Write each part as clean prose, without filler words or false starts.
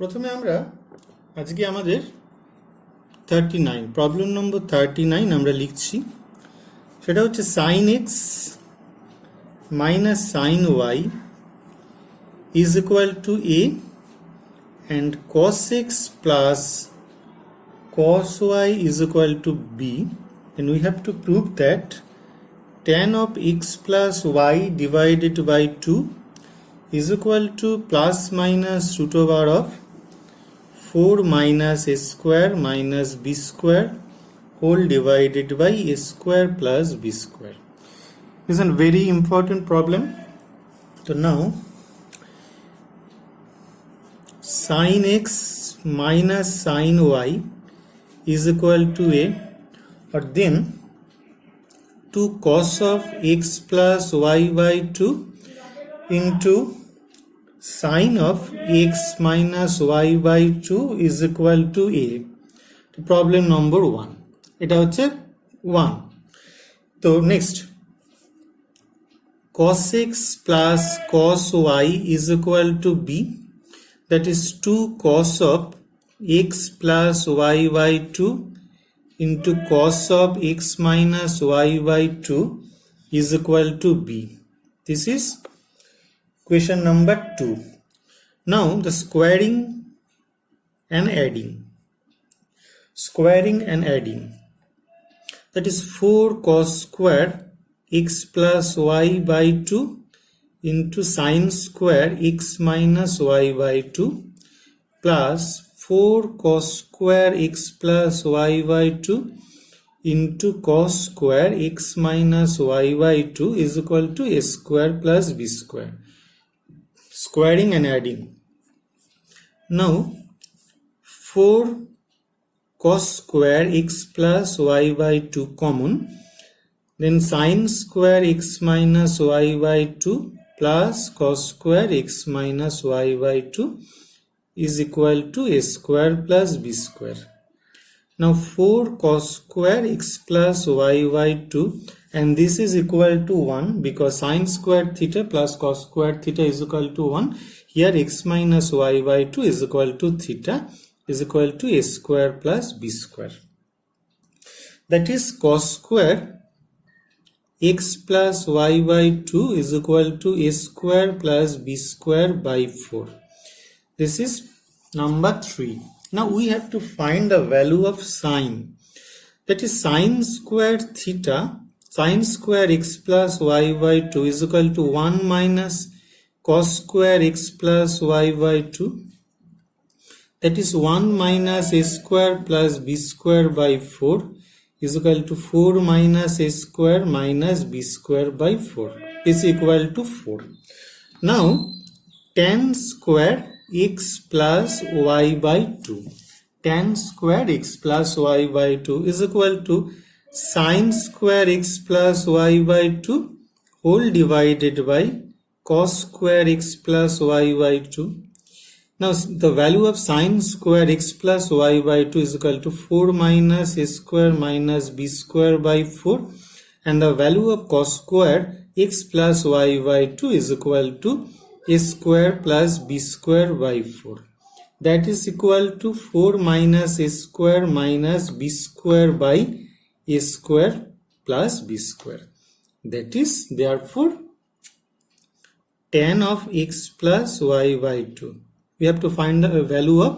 প্রথমে আমরা আজকে আমাদের 39 প্রবলেম নম্বর 39 আমরা লিখছি। সেটা হচ্ছে sin x minus sin y is equal to a and cos x plus cos y is equal to b, and we have to prove that tan of x plus y divided by 2 is equal to plus minus root over of 4 minus a square minus b square whole divided by a square plus b square. This is a very important problem. So now sin x minus sin y is equal to a, or then 2 cos of x plus y by 2 into sin of x minus y by 2 is equal to a. Problem number 1. এটা হচ্ছে 1. তো next, cos x plus cos y is equal to b, that is 2 cos of x plus y by 2 into cos of x minus y by 2 is equal to b. This is question number 2. Now the squaring and adding. Squaring and adding. That is 4 cos square x plus y by 2 into sin square x minus y by 2 plus 4 cos square x plus y by 2 into cos square x minus y by 2 is equal to a square plus b square. Squaring and adding. Now 4 cos square x plus y by 2 common, then sin square x minus y by 2 plus cos square x minus y by 2 is equal to a square plus b square. Now 4 cos square x plus y by 2, and this is equal to 1 because sin square theta plus cos square theta is equal to 1. Here x minus y by 2 is equal to theta is equal to a square plus b square. That is cos square x plus y by 2 is equal to a square plus b square by 4. This is number 3. Now we have to find the value of sine. That is sin square theta, sin square x plus y by 2 is equal to 1 minus cos square x plus y by 2. That is 1 minus a square plus b square by 4 is equal to 4 minus a square minus b square by 4 is equal to 4. Now tan square x plus y by 2. Tan square x plus y by 2 is equal to sin square x plus y by 2 whole divided by cos square x plus y by 2. Now the value of sin square x plus y by 2 is equal to 4 minus a square minus b square by 4, and the value of cos square x plus y by 2 is equal to a square plus b square by 4. That is equal to 4 minus a square minus b square by a square plus b square. That is therefore tan of x plus y by 2. We have to find the value of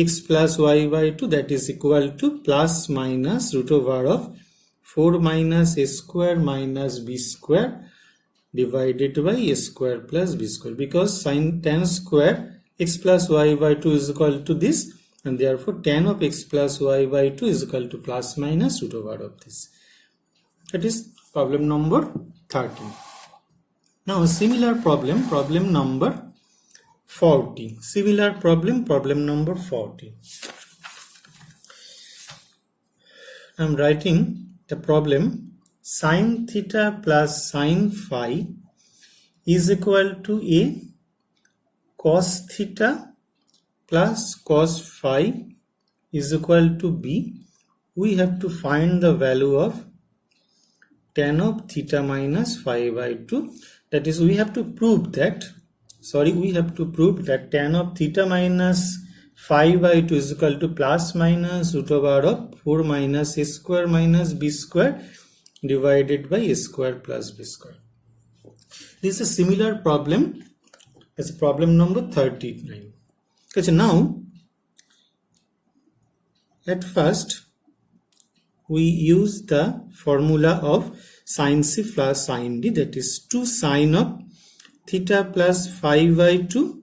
x plus y by 2, that is equal to plus minus root over of 4 minus a square minus b square divided by a square plus b square, because sin tan square x plus y by 2 is equal to this, and therefore tan of x plus y by 2 is equal to plus minus root over of this. That is problem number 13. Now a similar problem, problem number 40. Similar problem, problem number 40. I am writing the problem. Sin theta plus sin phi is equal to a cos theta plus cos phi is equal to b. We have to find the value of tan of theta minus phi by 2. That is, we have to prove that tan of theta minus 5 by 2 is equal to plus minus root over of 4 minus a square minus b square divided by a square plus b square. This is a similar problem as problem number 39. Okay, now at first we use the formula of sin c plus sin d, that is 2 sine of theta plus 5 by 2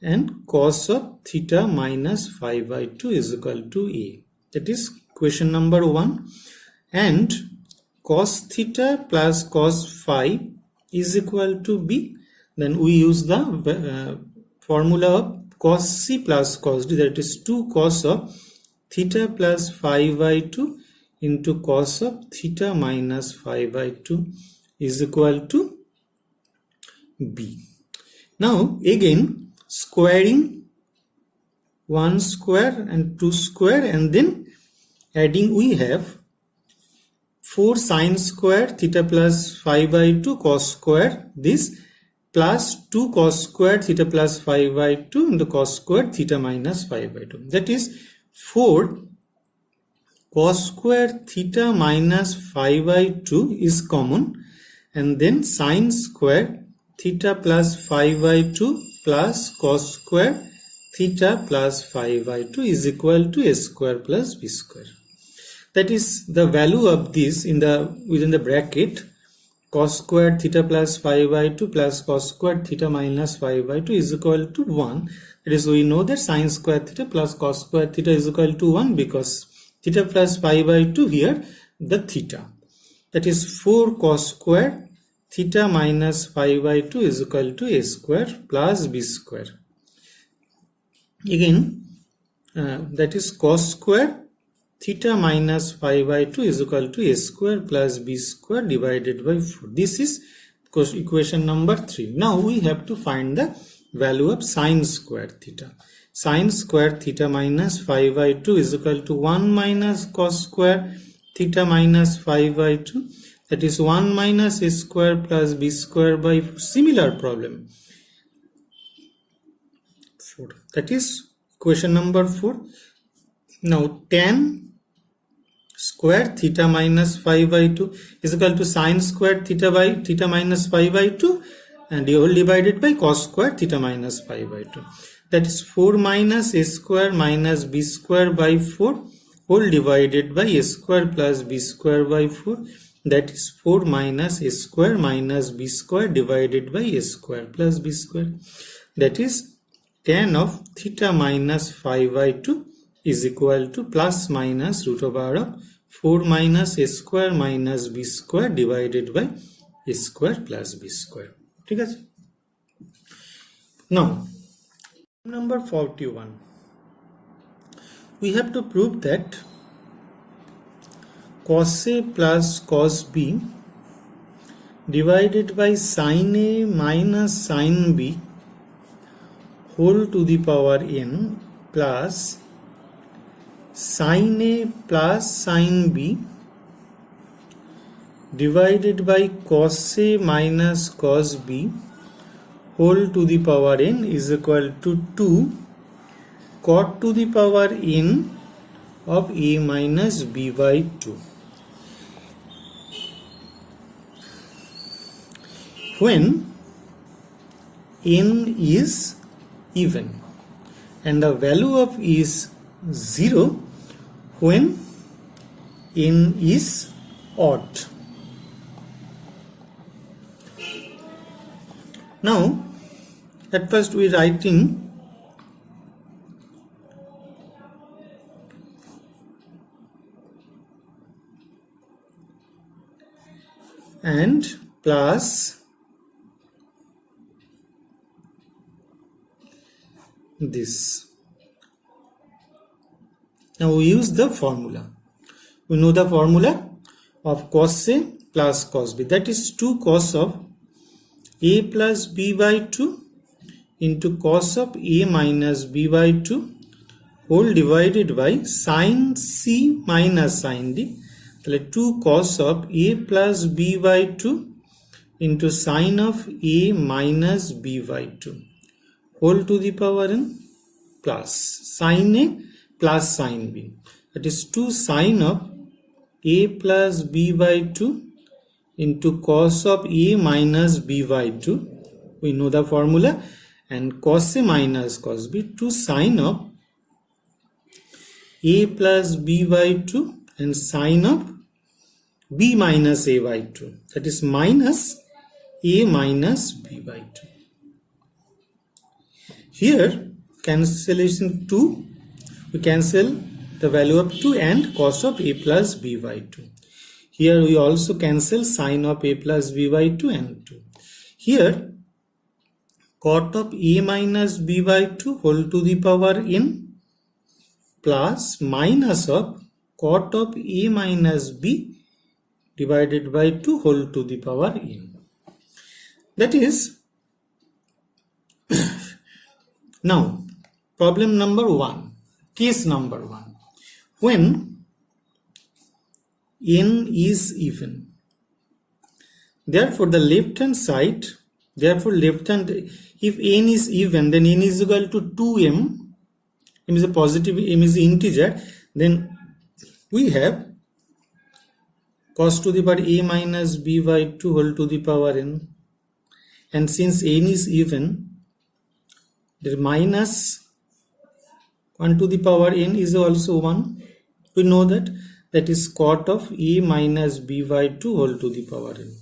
and cos of theta minus 5 by 2 is equal to a. That is question number 1. And cos theta plus cos phi is equal to b. Then we use the formula of cos c plus cos d, that is 2 cos of theta plus 5 by 2 into cos of theta minus 5 by 2 is equal to b. Now again squaring 1 square and 2 square and then adding, we have 4 sine square theta plus 5 by 2 cos square this plus 2 cos square theta plus 5 by 2 into cos square theta minus 5 by 2. That is 4 cos square theta minus 5 by 2 is common, and then sine square theta plus 5 by 2 plus cos square theta plus 5 by 2 is equal to a square plus b square. That is the value of this in the within the bracket cos square theta plus 5 by 2 plus cos square theta minus 5 by 2 is equal to 1. That is, we know that sine square theta plus cos square theta is equal to 1 because theta plus 5 by 2 here the theta. That is 4 cos square theta minus 5 by 2 is equal to a square plus b square. Again that is cos square theta minus 5 by 2 is equal to a square plus b square divided by 4. This is equation number 3. Now we have to find the value of sine square theta. Sine square theta minus 5 by 2 is equal to 1 minus cos square theta minus 5 by 2. That is 1 minus a square plus b square by 4. Similar problem 4. That is equation number 4. Now tan square theta minus 5 by 2 is equal to sine square theta by theta minus 5 by 2 and whole divided by cos square theta minus 5 by 2. That is 4 minus a square minus b square by 4 whole divided by a square plus b square by 4. That is 4 minus a square minus b square divided by a square plus b square. That is tan of theta minus 5 by 2 is equal to plus minus root over of 4 minus a square minus b square divided by a square plus b square. Okay? Now number 41. We have to prove that cos A plus cos B divided by sin A minus sin B whole to the power n plus sin A plus sin B divided by cos A minus cos B whole to the power n is equal to 2 cot to the power n of A minus B by 2. When n is even and the value of is 0 when n is odd. Now at first we are writing and plus this. Now we use the formula. We know the formula of cos A plus cos B, that is 2 cos of A plus B by 2 into cos of A minus B by 2 whole divided by sin C minus sin D. 2 cos of A plus B by 2 into sin of A minus B by 2 whole to the power n plus sin A plus sin B. That is 2 sin of A plus B by 2 into cos of A minus B by 2. We know the formula. And cos A minus cos B, 2 sin of A plus B by 2 and sin of B minus A by 2. That is minus A minus B by 2. Here cancellation 2, we cancel the value of 2 and cos of A plus B by 2. Here we also cancel sin of A plus B by 2 and 2. Here cot of A minus B by 2 whole to the power n plus minus of cot of A minus B divided by 2 whole to the power n. That is, now problem number 1, case number 1. When n is even, therefore the left hand side, if n is even, then n is equal to 2m, m is a positive, m is integer, then we have cos to the power A minus B by 2 whole to the power n. And since n is even, the minus 1 to the power n is also 1. We know that is cot of A minus B by 2 whole to the power n.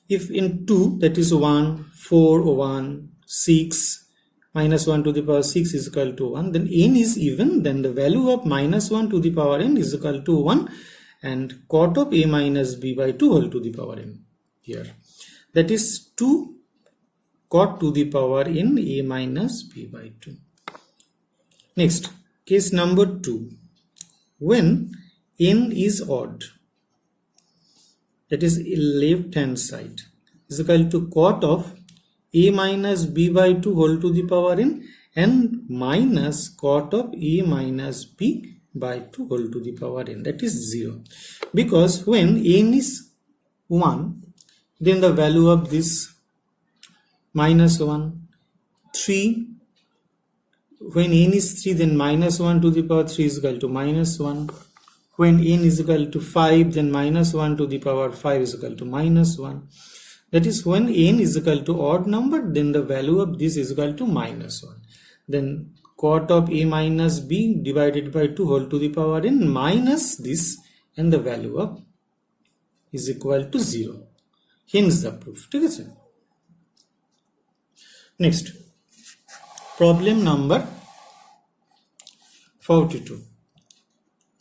If in 2, that is 1, 4, 1, 6, minus 1 to the power 6 is equal to 1, then n is even, then the value of minus 1 to the power n is equal to 1 and cot of A minus B by 2 whole to the power n here. That is 2 cot to the power n A minus B by 2. Next, case number 2. When n is odd, that is left hand side, is equal to cot of A minus B by 2 whole to the power n and minus cot of A minus B by 2 whole to the power n, that is 0. Because when n is 1, then the value of this minus 1, 3, when n is 3, then minus 1 to the power 3 is equal to minus 1. When n is equal to 5, then minus 1 to the power 5 is equal to minus 1. That is, when n is equal to odd number, then the value of this is equal to minus 1. Then cot of A minus B divided by 2 whole to the power n minus this, and the value of is equal to 0. Hence the proof. Okay? Next, problem number 42.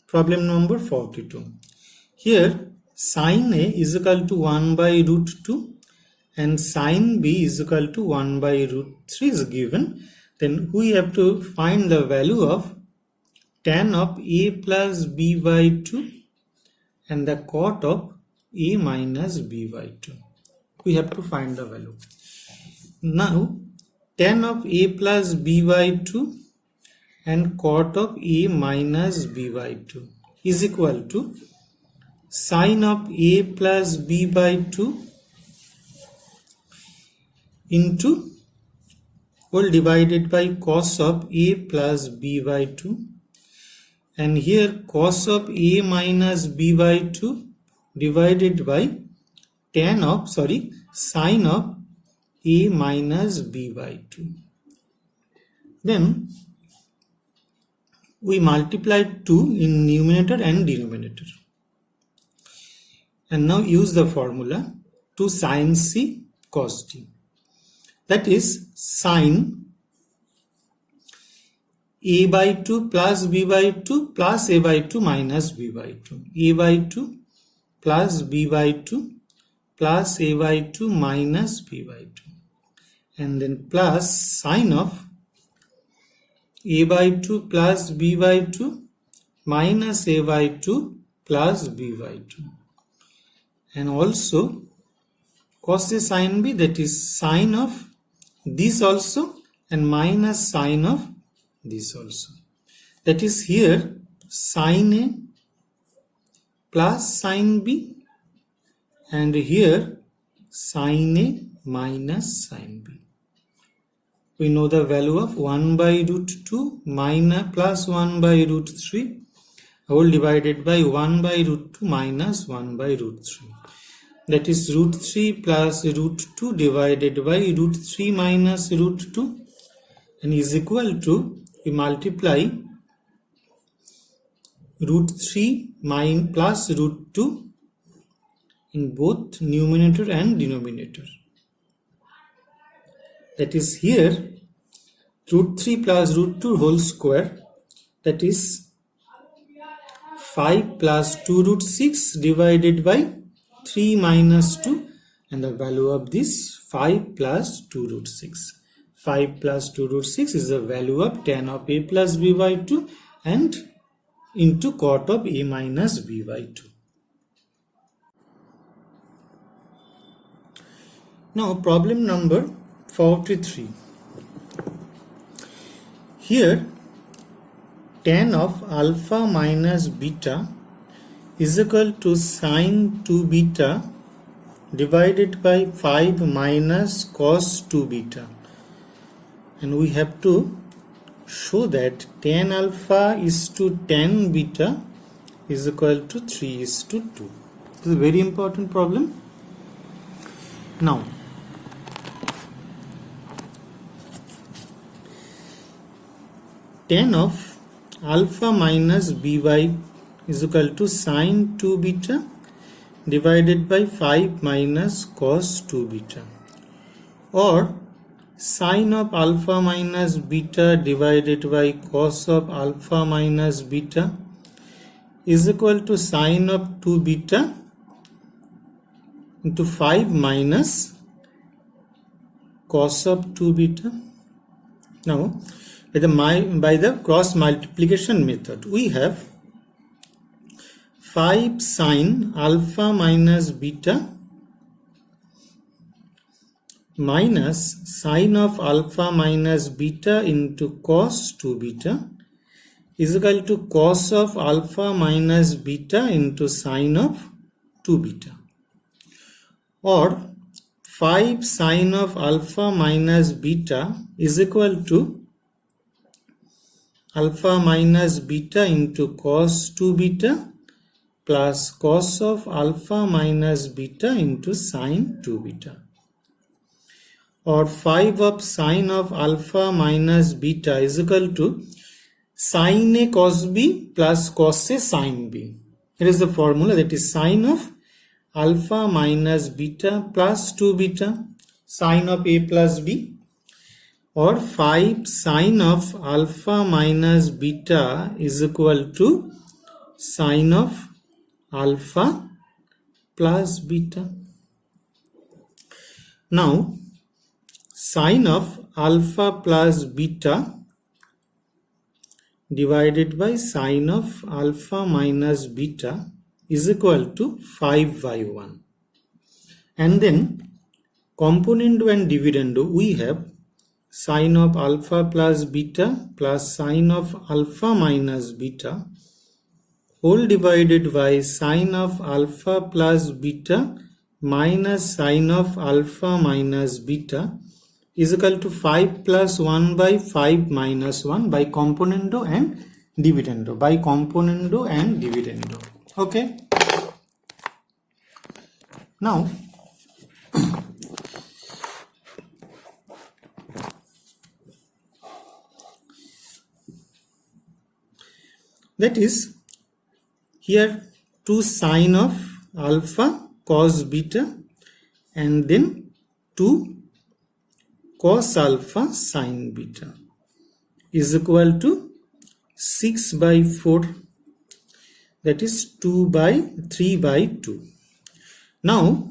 Problem number 42. Here sin A is equal to 1 by root 2 and sin B is equal to 1 by root 3 is given. Then we have to find the value of tan of A plus B by 2 and the cot of A minus B by 2. We have to find the value. Now tan of A plus B by 2 and cot of A minus B by 2 is equal to sin of A plus B by 2 into whole divided by cos of A plus B by 2, and here cos of A minus B by 2 divided by sin of A minus B by 2. Then we multiply 2 in numerator and denominator. And now use the formula 2 sin C cos D. That is sin A by 2 plus B by 2 plus A by 2 minus B by 2. A by 2 plus B by 2 plus A by 2 minus B by 2. And then plus sin of A by 2 plus B by 2 minus A by 2 plus B by 2. And also cos A sin B, that is sin of this also and minus sin of this also. That is here sin A plus sin B and here sin A minus sin B. we know the value of 1 by root 2 minus plus 1 by root 3 whole divided by 1 by root 2 minus 1 by root 3. That is root 3 plus root 2 divided by root 3 minus root 2 and is equal to, we multiply root 3 plus root 2 in both numerator and denominator. That is here root 3 plus root 2 whole square, that is 5 plus 2 root 6 divided by 3 minus 2, and the value of this 5 plus 2 root 6. 5 plus 2 root 6 is the value of tan of a plus b by 2 and into cot of a minus b by 2. Now problem number 43. Here tan of alpha minus beta is equal to sine 2 beta divided by 5 minus cos 2 beta, and we have to show that tan alpha is to tan beta is equal to 3:2. This is a very important problem. Now tan of alpha minus b by is equal to sine 2 beta divided by 5 minus cos 2 beta, or sine of alpha minus beta divided by cos of alpha minus beta is equal to sine of 2 beta into 5 minus cos of 2 beta. Now by the cross multiplication method, we have 5 sine alpha minus beta minus sine of alpha minus beta into cos 2 beta is equal to cos of alpha minus beta into sine of 2 beta, or 5 sine of alpha minus beta is equal to alpha minus beta into cos 2 beta plus cos of alpha minus beta into sine 2 beta, or 5 of sine of alpha minus beta is equal to sine a cos b plus cos a sine b. Here is the formula, that is sine of alpha minus beta plus 2 beta sine of a plus b, or 5 sine of alpha minus beta is equal to sine of alpha plus beta. Now sine of alpha plus beta divided by sine of alpha minus beta is equal to 5 by 1, and then componendo and dividendo we have sine of alpha plus beta plus sine of alpha minus beta whole divided by sine of alpha plus beta minus sine of alpha minus beta is equal to 5 plus 1 by 5 minus 1 by componendo and dividendo. Okay. Now that is here 2 sine of alpha cos beta and then 2 cos alpha sine beta is equal to 6 by 4, that is 3 by 2. Now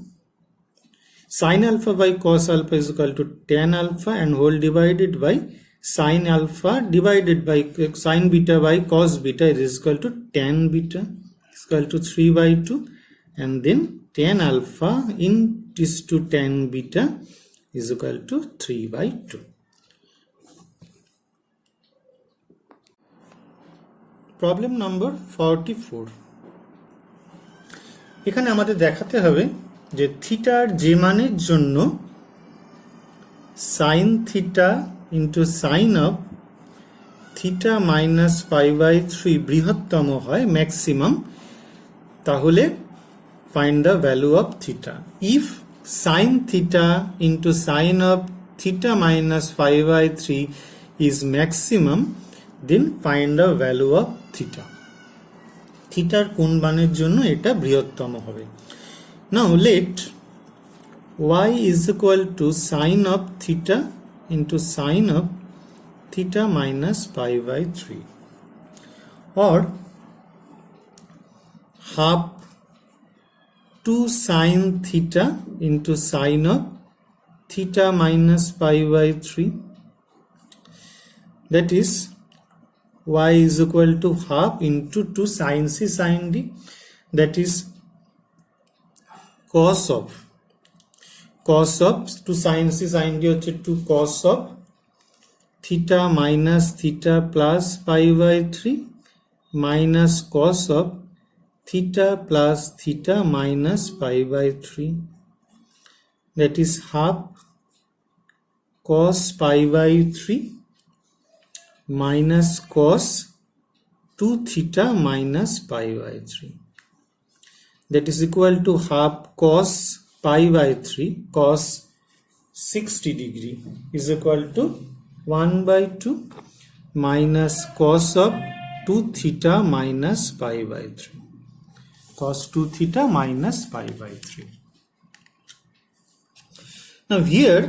sine alpha by cos alpha is equal to tan alpha and whole divided by sine alpha divided by sine beta by cos beta is equal to tan beta is equal to 3 by 2, and then tan alpha into tan beta is equal to 3 by 2. Problem number 44. এখানে আমাদের দেখাতে হবে যে থিটার যে মানের জন্য sin theta into sine of theta minus pi by 3 বৃহত্তম হয় ম্যাক্সিমাম, তাহলে find the value of theta. If sine theta into sine of theta minus pi by 3 is maximum, then find the value of theta. থিটার কোন মানের জন্য এটা বৃহত্তম হবে। Now let y is equal to sine of theta into sine of theta minus pi by 3, or half 2 sine theta into sine of theta minus pi by 3, that is y is equal to half into 2 sin c sin d, that is cos of 2 sin c sin d হচ্ছে 2 cos of theta minus theta plus pi by 3 minus cos of theta plus theta minus pi by 3, that is half cos pi by 3 minus cos 2 theta minus pi by 3, that is equal to half cos pi by 3 cos 60 degree is equal to 1 by 2 minus cos of 2 theta minus pi by 3, cos 2 theta minus pi by 3. Now here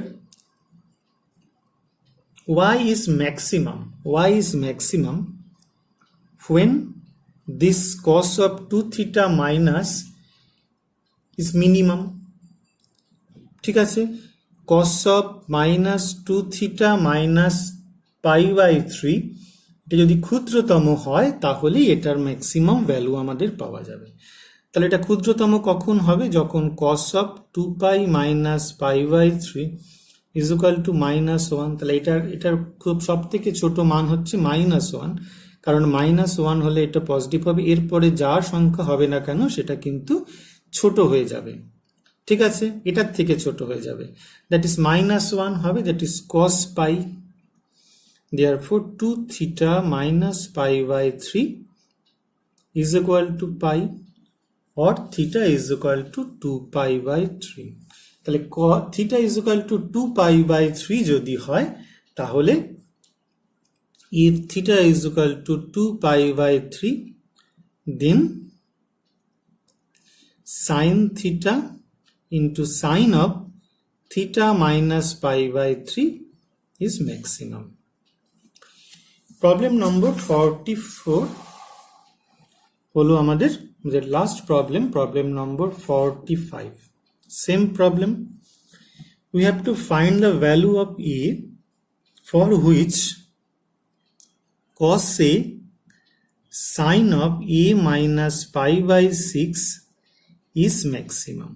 y is maximum when this cos of 2 theta minus is minimum. ঠিক আছে, cos of minus 2 theta minus pi by 3 এটা যদি ক্ষুদ্রতম হয় তাহলে এটার maximum value আমাদের পাওয়া যাবে। তাহলে এটা ক্ষুদ্রতম কখন হবে? যখন cos of 2 pi minus pi by 3 is equal to minus 1, তাহলে এটার খুব সব থেকে ছোট মান হচ্ছে minus 1, কারণ minus 1 হলে এটা পজিটিভ হবে, এরপরে যা সংখ্যা হবে না কেন সেটা কিন্তু ছোট হয়ে যাবে। ঠিক আছে, এটার থেকে ছোট হয়ে যাবে, that is minus 1 হবে, that is cos pi, therefore 2 theta minus pi by 3 is equal to pi, or theta is equal to 2 pi by 3. তাহলে theta is equal to 2 pi by 3 যদি হয়, তাহলে if theta is equal to 2 pi by 3, then sine theta into sine of theta minus pi by 3 is maximum. Problem number 44 হলো আমাদের last problem number 45. Same problem, we have to find the value of a for which cos a sine of a minus pi by 6 is maximum.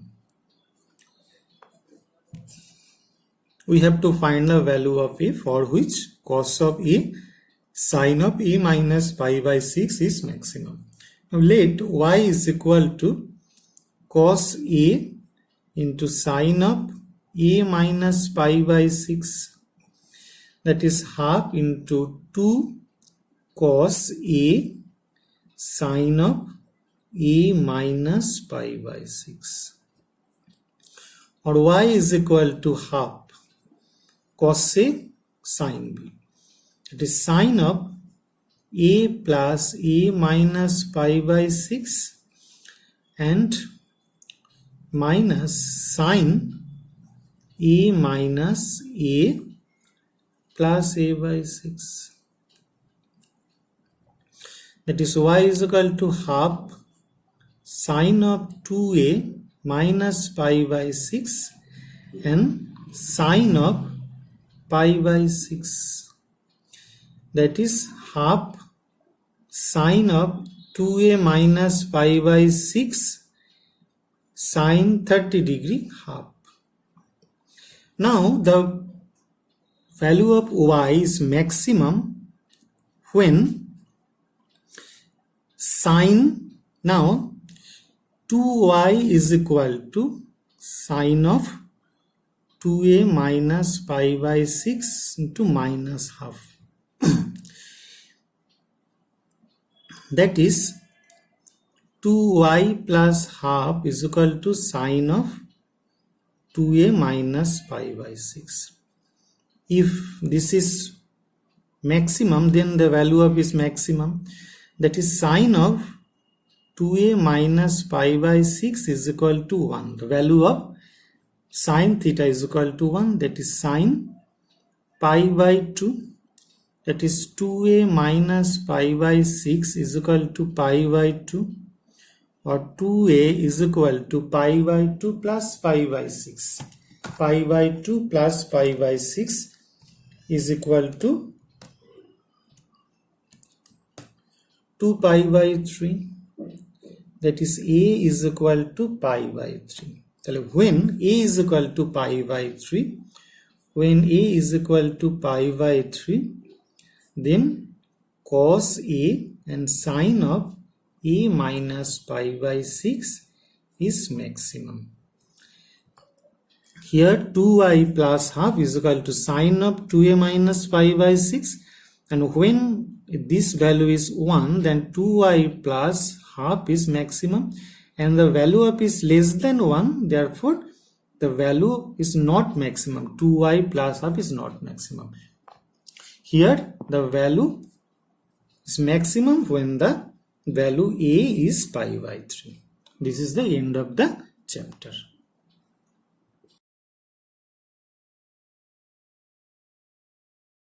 We have to find the value of a for which cos of a sine of a minus pi by 6 is maximum. Now let y is equal to cos a into sine of a minus pi by 6, that is half into 2 cos a sine of a minus pi by 6, or y is equal to half cos a sine b, it is sine of a plus a minus pi by 6 and minus sine a minus a plus a by 6, that is y is equal to half sine of 2a minus pi by 6 and sine of pi by 6, that is half sine of 2a minus pi by 6 sine 30 degree half. Now the value of y is maximum when sine, now 2y is equal to sine of 2a minus pi by 6 into minus half. That is 2y plus half is equal to sine of 2a minus pi by 6. If this is maximum, then the value of is maximum. That is sine of 2a minus pi by 6 is equal to 1. The value of sine theta is equal to 1. That is sine pi by 2. That is 2a minus pi by 6 is equal to pi by 2. Or 2a is equal to pi by 2 plus pi by 6. Pi by 2 plus pi by 6 is equal to 2 pi by 3. That is a is equal to pi by 3. When a is equal to pi by 3, then cos a and sine of a minus pi by 6 is maximum. Here 2y plus half is equal to sine of 2a minus pi by 6, and when this value is 1, then 2y plus half is maximum, and the value of is less than 1, therefore the value is not maximum. 2y plus half is not maximum. Here the value is maximum when the value a is pi by 3. This is the end of the chapter.